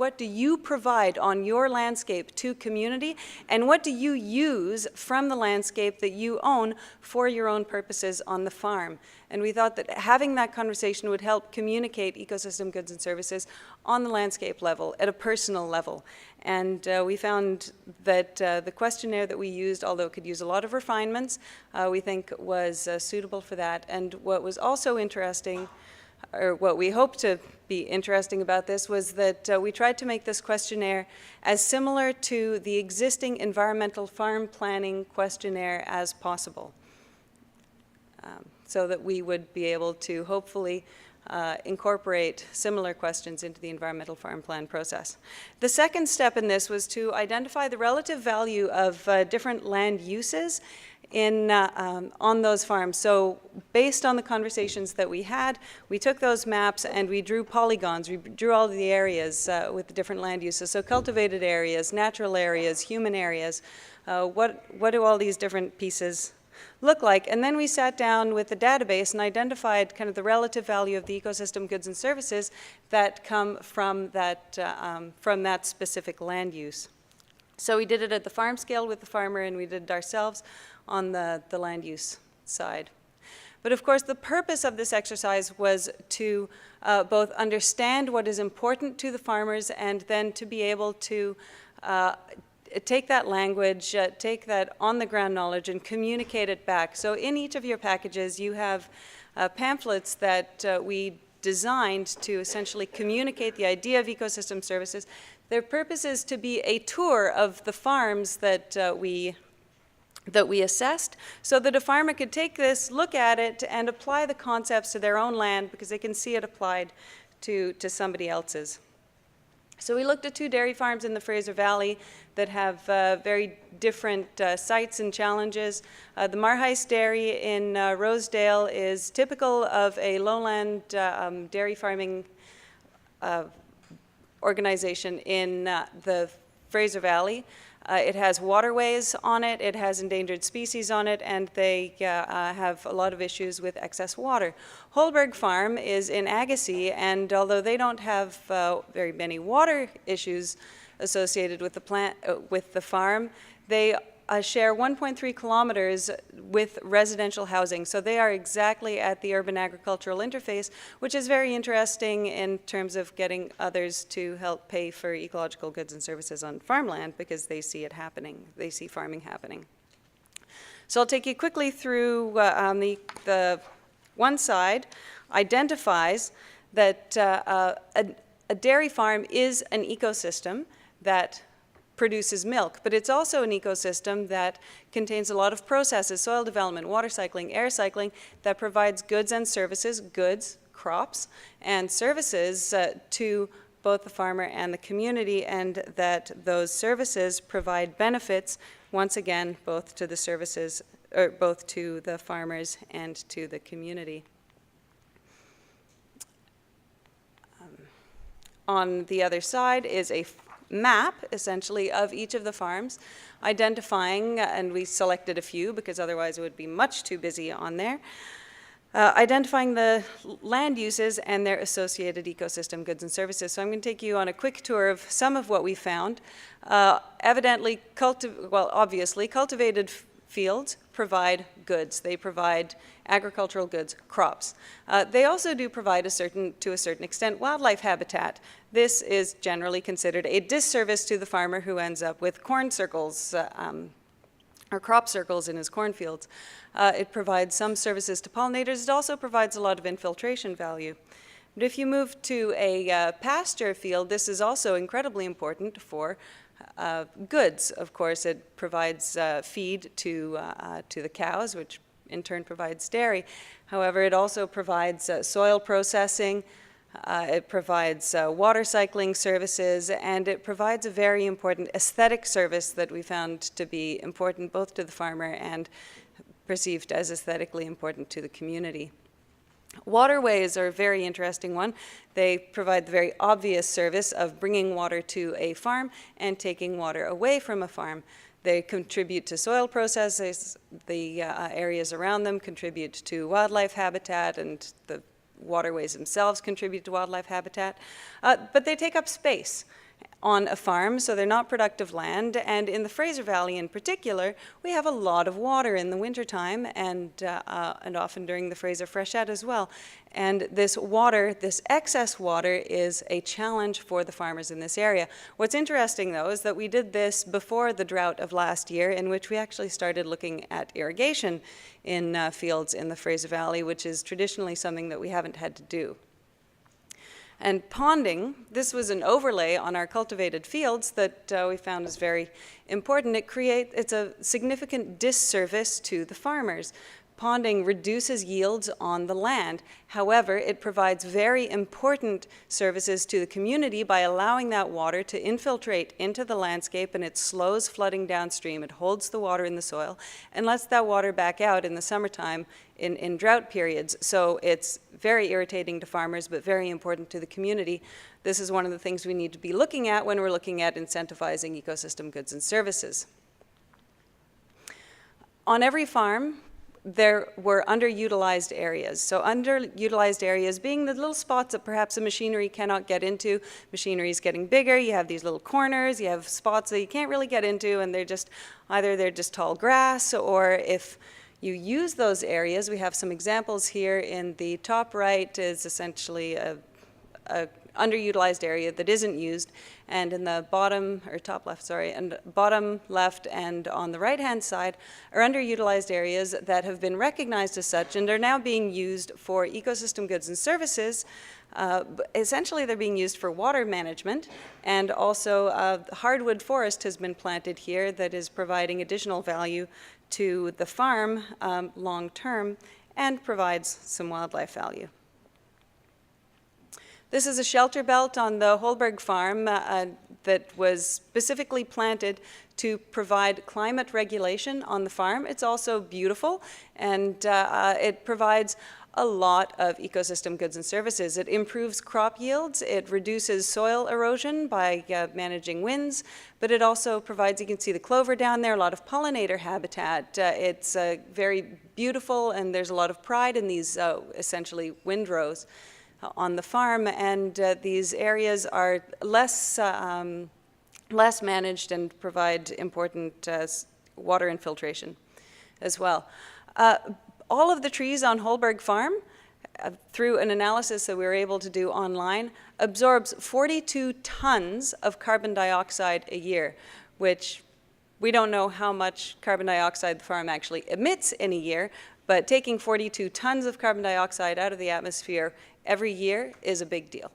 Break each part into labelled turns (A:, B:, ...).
A: what do you provide on your landscape to community, and what do you use from the landscape that you own for your own purposes on the farm. And we thought that having that conversation would help communicate ecosystem goods and services on the landscape level, at a personal level. And we found that the questionnaire that we used, although it could use a lot of refinements, we think was suitable for that. And what was also interesting, or what we hope to be interesting about this, was that we tried to make this questionnaire as similar to the existing environmental farm planning questionnaire as possible, so that we would be able to hopefully incorporate similar questions into the environmental farm plan process. The second step in this was to identify the relative value of different land uses on those farms. So based on the conversations that we had, we took those maps and we drew polygons. We drew all of the areas with the different land uses. So cultivated areas, natural areas, human areas. What do all these different pieces look like? And then we sat down with the database and identified kind of the relative value of the ecosystem goods and services that come from that specific land use. So we did it at the farm scale with the farmer, and we did it ourselves on the land use side. But of course, the purpose of this exercise was to both understand what is important to the farmers, and then to be able to take that language, take that on-the-ground knowledge, and communicate it back. So in each of your packages, you have pamphlets that we designed to essentially communicate the idea of ecosystem services. Their purpose is to be a tour of the farms that we assessed, so that a farmer could take this, look at it, and apply the concepts to their own land, because they can see it applied to somebody else's. So we looked at 2 dairy farms in the Fraser Valley that have very different sites and challenges. The Marheist Dairy in Rosedale is typical of a lowland dairy farming organization in the Fraser Valley. It has waterways on it, it has endangered species on it, and they have a lot of issues with excess water. Holberg Farm is in Agassiz, and although they don't have very many water issues associated with the farm, they share 1.3 kilometers with residential housing. So they are exactly at the urban agricultural interface, which is very interesting in terms of getting others to help pay for ecological goods and services on farmland, because they see it happening. They see farming happening. So I'll take you quickly through the one side identifies that a dairy farm is an ecosystem that produces milk, but it's also an ecosystem that contains a lot of processes, soil development, water cycling, air cycling, that provides goods and services, goods, crops, and services to both the farmer and the community, and that those services provide benefits, once again, both to the services, or both to the farmers and to the community. On the other side is a map, essentially, of each of the farms, identifying, and we selected a few because otherwise it would be much too busy on there, identifying the land uses and their associated ecosystem goods and services. So I'm going to take you on a quick tour of some of what we found. Obviously, cultivated fields provide goods. They provide agricultural goods, crops. They also do provide to a certain extent, wildlife habitat. This is generally considered a disservice to the farmer who ends up with corn circles or crop circles in his cornfields. It provides some services to pollinators. It also provides a lot of infiltration value. But if you move to a pasture field, this is also incredibly important for goods. Of course, it provides feed to the cows, which in turn provides dairy. However, it also provides soil processing, it provides water cycling services, and it provides a very important aesthetic service that we found to be important both to the farmer and perceived as aesthetically important to the community. Waterways are a very interesting one. They provide the very obvious service of bringing water to a farm and taking water away from a farm. They contribute to soil processes. The areas around them contribute to wildlife habitat, and the waterways themselves contribute to wildlife habitat. But they take up space. on a farm, so they're not productive land. And in the Fraser Valley in particular, we have a lot of water in the wintertime and often during the Fraser freshet as well. And this water, this excess water, is a challenge for the farmers in this area. What's interesting, though, is that we did this before the drought of last year, in which we actually started looking at irrigation in fields in the Fraser Valley, which is traditionally something that we haven't had to do. And ponding, this was an overlay on our cultivated fields that we found is very important. It's a significant disservice to the farmers. Ponding reduces yields on the land. However, it provides very important services to the community by allowing that water to infiltrate into the landscape, and it slows flooding downstream. It holds the water in the soil and lets that water back out in the summertime in drought periods. So it's very irritating to farmers, but very important to the community. This is one of the things we need to be looking at when we're looking at incentivizing ecosystem goods and services. On every farm, there were underutilized areas. So underutilized areas being the little spots that perhaps the machinery cannot get into. Machinery is getting bigger, you have these little corners, you have spots that you can't really get into, and either they're just tall grass, or if you use those areas, we have some examples here. In the top right is essentially a underutilized area that isn't used, and in the bottom, or top left, sorry, and bottom left and on the right-hand side are underutilized areas that have been recognized as such and are now being used for ecosystem goods and services. Essentially, they're being used for water management, and also hardwood forest has been planted here that is providing additional value to the farm long-term and provides some wildlife value. This is a shelter belt on the Holberg farm that was specifically planted to provide climate regulation on the farm. It's also beautiful, and it provides a lot of ecosystem goods and services. It improves crop yields, it reduces soil erosion by managing winds, but it also provides, you can see the clover down there, a lot of pollinator habitat. It's very beautiful, and there's a lot of pride in these essentially windrows on the farm, and these areas are less managed and provide important water infiltration as well. All of the trees on Holberg Farm, through an analysis that we were able to do online, absorbs 42 tons of carbon dioxide a year, which we don't know how much carbon dioxide the farm actually emits in a year, but taking 42 tons of carbon dioxide out of the atmosphere every year is a big deal.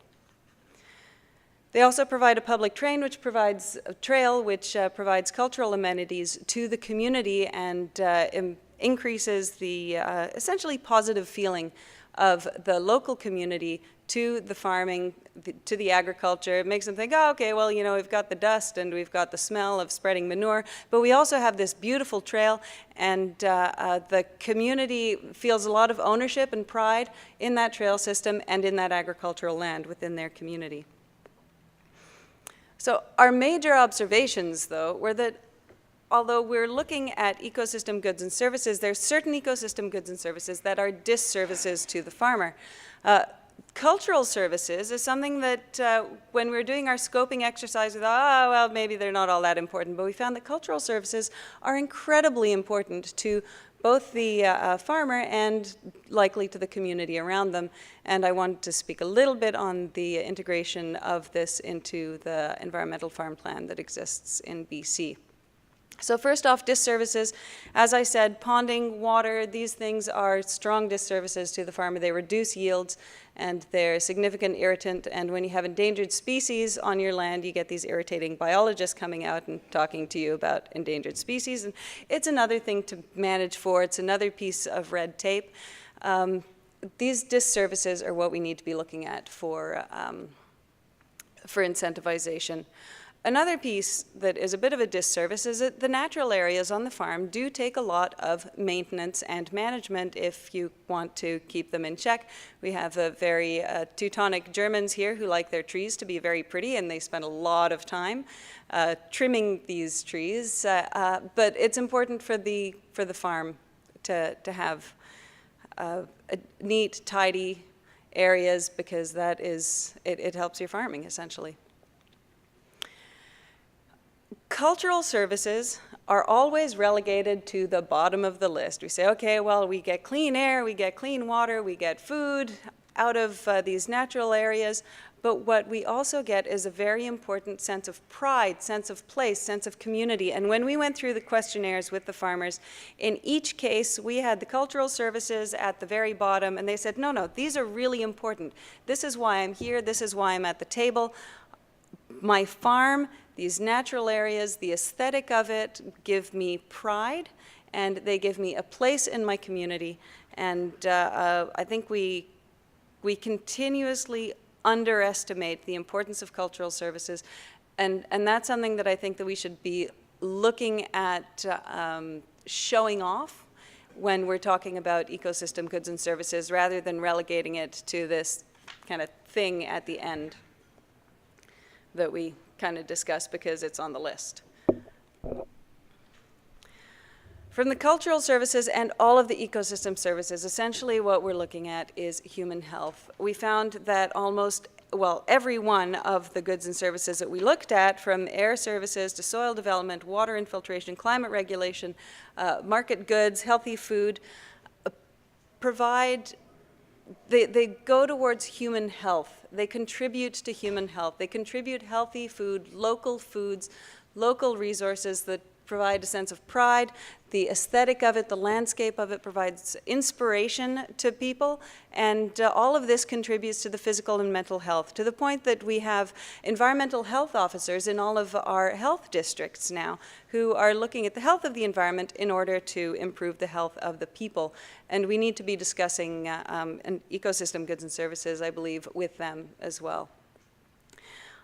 A: They also provide a public trail which provides cultural amenities to the community and increases the essentially positive feeling of the local community to the farming, to the agriculture. It makes them think, oh, okay, well, you know, we've got the dust and we've got the smell of spreading manure, but we also have this beautiful trail, and the community feels a lot of ownership and pride in that trail system and in that agricultural land within their community. So our major observations, though, were that although we're looking at ecosystem goods and services, there's certain ecosystem goods and services that are disservices to the farmer. Cultural services is something that when we were doing our scoping exercise, we thought, oh, well, maybe they're not all that important, but we found that cultural services are incredibly important to both the farmer and likely to the community around them. And I wanted to speak a little bit on the integration of this into the environmental farm plan that exists in BC. So first off, disservices. As I said, ponding, water, these things are strong disservices to the farmer. They reduce yields, and they're a significant irritant. And when you have endangered species on your land, you get these irritating biologists coming out and talking to you about endangered species. And it's another thing to manage for. It's another piece of red tape. These disservices are what we need to be looking at for incentivization. Another piece that is a bit of a disservice is that the natural areas on the farm do take a lot of maintenance and management if you want to keep them in check. We have a very Teutonic Germans here who like their trees to be very pretty, and they spend a lot of time trimming these trees. But it's important for the farm to have neat, tidy areas, because that is, it helps your farming essentially. cultural services are always relegated to the bottom of the list. We say, okay, well, we get clean air, we get clean water, we get food out of these natural areas, but what we also get is a very important sense of pride, sense of place, sense of community. And when we went through the questionnaires with the farmers, in each case, we had the cultural services at the very bottom, and they said, no, no, these are really important. This is why I'm here, this is why I'm at the table. My farm, these natural areas, the aesthetic of it give me pride, and they give me a place in my community. And I think we continuously underestimate the importance of cultural services, and that's something that I think that we should be looking at showing off when we're talking about ecosystem goods and services, rather than relegating it to this kind of thing at the end that we kind of discuss because it's on the list. From the cultural services and all of the ecosystem services, essentially what we're looking at is human health. We found that almost, well, every one of the goods and services that we looked at, from air services to soil development, water infiltration, climate regulation, market goods, healthy food, they go towards human health. They contribute to human health. They contribute healthy food, local resources that provide a sense of pride. The aesthetic of it, the landscape of it provides inspiration to people, and all of this contributes to the physical and mental health, to the point that we have environmental health officers in all of our health districts now who are looking at the health of the environment in order to improve the health of the people. And we need to be discussing ecosystem goods and services, I believe, with them as well.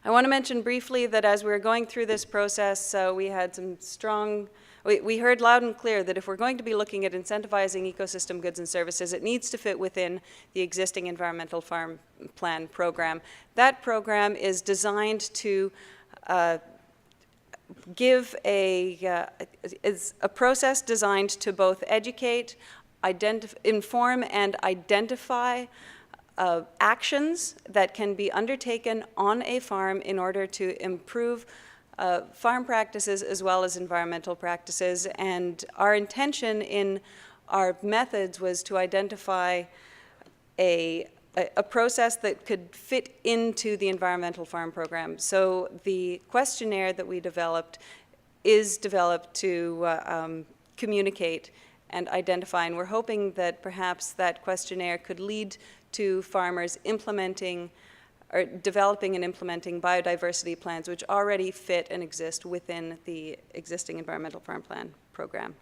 A: I want to mention briefly that as we were going through this process, we had some strong, we heard loud and clear that if we're going to be looking at incentivizing ecosystem goods and services, it needs to fit within the existing environmental farm plan program. That program is designed to give is a process designed to both educate, inform, and identify actions that can be undertaken on a farm in order to improve farm practices as well as environmental practices. And our intention in our methods was to identify a process that could fit into the environmental farm program. So the questionnaire that we developed is developed to communicate and identify, and we're hoping that perhaps that questionnaire could lead to farmers implementing or developing and implementing biodiversity plans which already fit and exist within the existing environmental farm plan program.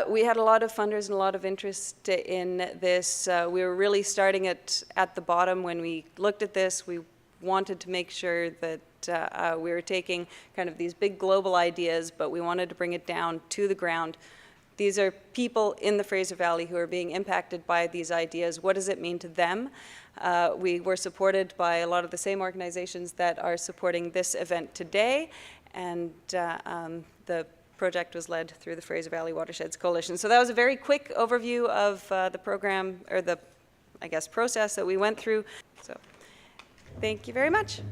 A: We had a lot of funders and a lot of interest in this. We were really starting at the bottom when we looked at this. We wanted to make sure that we were taking kind of these big global ideas, but we wanted to bring it down to the ground. These are people in the Fraser Valley who are being impacted by these ideas. What does it mean to them? We were supported by a lot of the same organizations that are supporting this event today, and the project was led through the Fraser Valley Watersheds Coalition. So that was a very quick overview of the program, or the, I guess, process that we went through. So thank you very much.